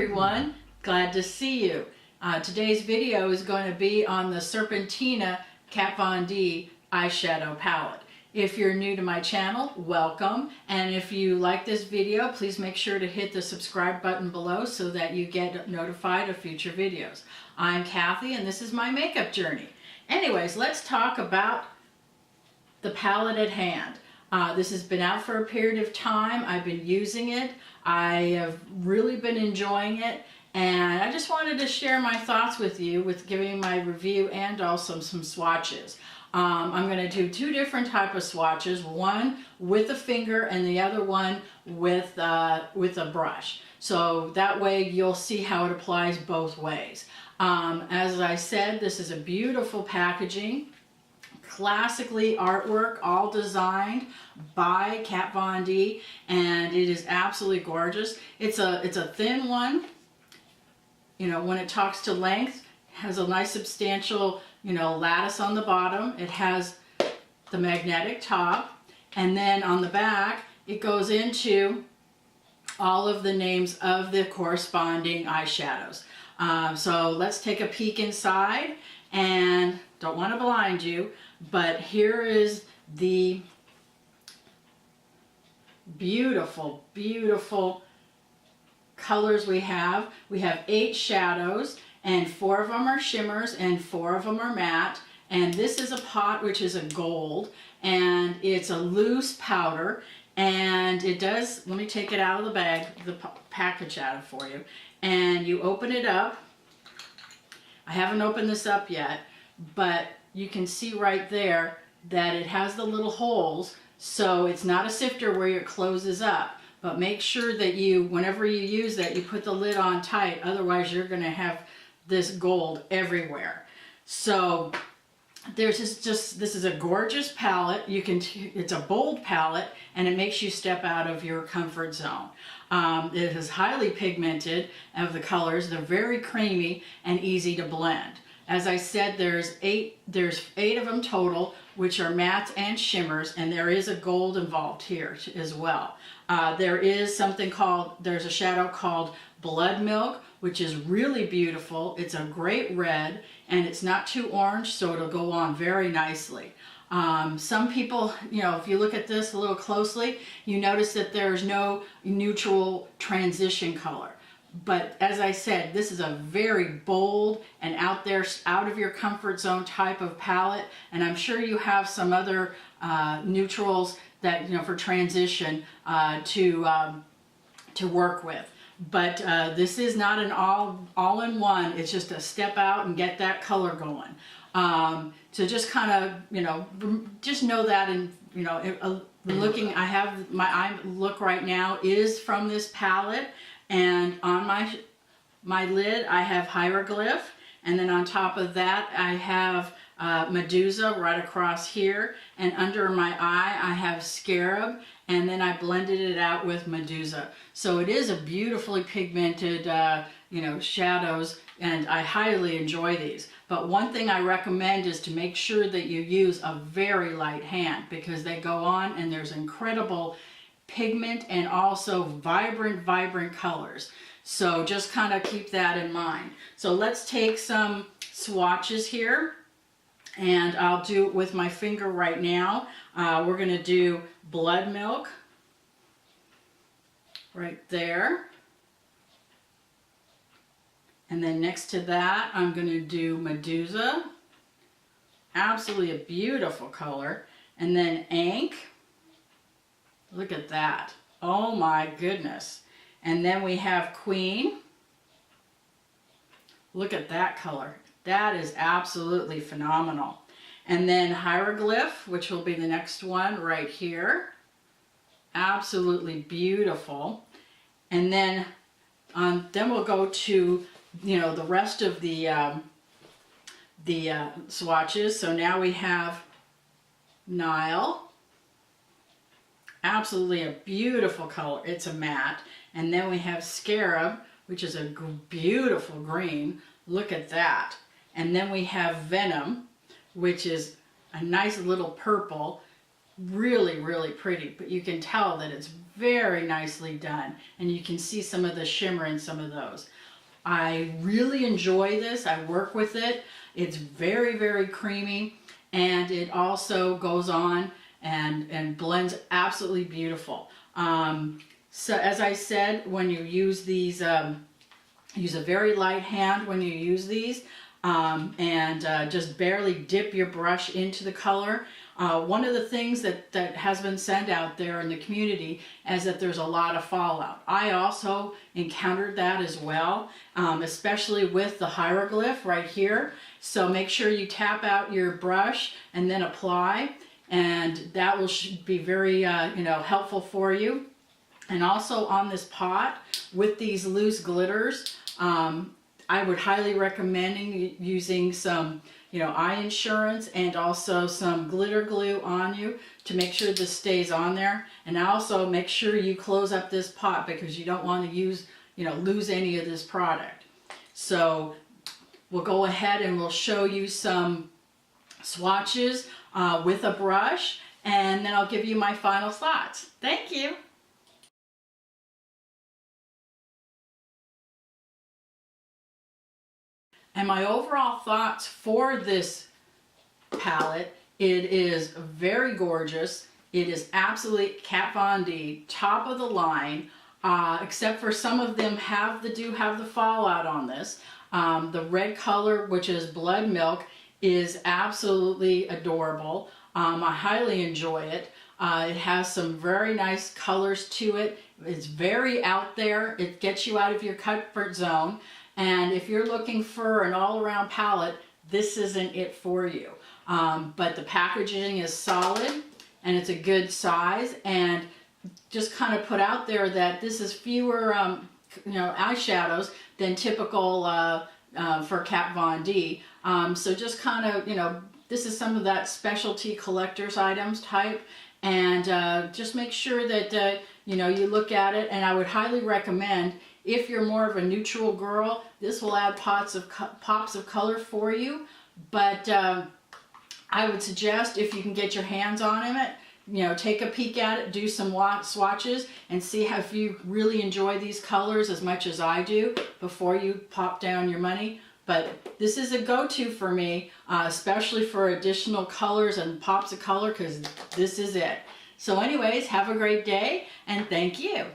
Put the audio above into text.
everyone, glad to see you. Today's video is going to be on the Serpentina Kat Von D eyeshadow palette. If you're new to my channel, welcome, and if you like this video, please make sure to hit the subscribe button below so that you get notified of future videos. I'm Kathy and this is my makeup journey. Anyways, let's talk about the palette at hand. This has been out for a period of time. I've been using it. I have really been enjoying it, and I just wanted to share my thoughts with you with giving my review and also some swatches. I'm going to do two different type of swatches, one with a finger and the other one with a brush. So that way you'll see how it applies both ways. As I said, this is a beautiful packaging. Classically artwork, all designed by Kat Von D, and it is absolutely gorgeous. It's a thin one. You know, when it talks to length, has a nice substantial, you know, lattice on the bottom. It has the magnetic top, and then on the back it goes into all of the names of the corresponding eyeshadows. So let's take a peek inside, and don't want to blind you, but here is the beautiful, beautiful colors we have. We have 8 shadows, and 4 of them are shimmers and 4 of them are matte. And this is a pot which is a gold, and it's a loose powder, and it does, let me take it out of the bag, the package out of for you, and you open it up. I haven't opened this up yet, but you can see right there that it has the little holes, so it's not a sifter where it closes up. But make sure that you, whenever you use that, you put the lid on tight, otherwise you're going to have this gold everywhere. So this is a gorgeous palette. It's a bold palette, and it makes you step out of your comfort zone. It is highly pigmented of the colors. They're very creamy and easy to blend. As I said, there's eight of them total, which are mattes and shimmers, and there is a gold involved here as well. There is there's a shadow called Blood Milk, which is really beautiful. It's a great red, and it's not too orange, so it'll go on very nicely. Some people, you know, if you look at this a little closely, you notice that there's no neutral transition color. But as I said, this is a very bold and out of your comfort zone type of palette, and I'm sure you have some other neutrals that, you know, for transition to work with. But this is not an all-in-one. It's just a step out and get that color going. So just kind of, you know, just know that, and you know, looking, I have my eye look right now is from this palette. And on my lid, I have Hieroglyph, and then on top of that, I have Medusa right across here, and under my eye, I have Scarab, and then I blended it out with Medusa. So it is a beautifully pigmented, you know, shadows, and I highly enjoy these. But one thing I recommend is to make sure that you use a very light hand, because they go on and there's incredible pigment and also vibrant colors. So just kind of keep that in mind. So let's take some swatches here, and I'll do it with my finger right now. We're going to do Blood Milk right there, and then next to that I'm going to do Medusa, absolutely a beautiful color, and then Ink. Look at that. Oh my goodness. And then we have Queen. Look at that color. That is absolutely phenomenal. And then Hieroglyph, which will be the next one right here. Absolutely beautiful. And then we'll go to, you know, the rest of the swatches. So now we have Nile. Absolutely a beautiful color. It's a matte. And then we have Scarab, which is a beautiful green. Look at that. And then we have Venom, which is a nice little purple. really, really pretty, but you can tell that it's very nicely done, and you can see some of the shimmer in some of those. I really enjoy this. I work with it. It's very, very creamy, and it also goes on and blends absolutely beautiful. So as I said, when you use these, use a very light hand when you use these, and just barely dip your brush into the color. One of the things that has been said out there in the community is that there's a lot of fallout. I also encountered that as well, especially with the hieroglyph right here. So make sure you tap out your brush and then apply, and that will be very helpful for you. And also on this pot with these loose glitters, I would highly recommend using some eye insurance and also some glitter glue on you to make sure this stays on there. And also make sure you close up this pot because you don't want to lose any of this product. So we'll go ahead and we'll show you some swatches with a brush, and then I'll give you my final thoughts. Thank you. And my overall thoughts for this palette, it is very gorgeous. It is absolutely Kat Von D, top of the line, except for some of them do have the fallout on this. The red color, which is blood milk, is absolutely adorable. I highly enjoy it. It has some very nice colors to it. It's very out there. It gets you out of your comfort zone. And if you're looking for an all-around palette, this isn't it for you. But the packaging is solid and it's a good size, and just kind of put out there that this is fewer eyeshadows than typical for Kat Von D. So just kind of, this is some of that specialty collector's items type, and just make sure that you look at it. And I would highly recommend, if you're more of a neutral girl, this will add pops of color for you. But I would suggest, if you can get your hands on it, take a peek at it, do some swatches, and see if you really enjoy these colors as much as I do before you pop down your money. But this is a go-to for me, especially for additional colors and pops of color, because this is it. So anyways, have a great day, and thank you.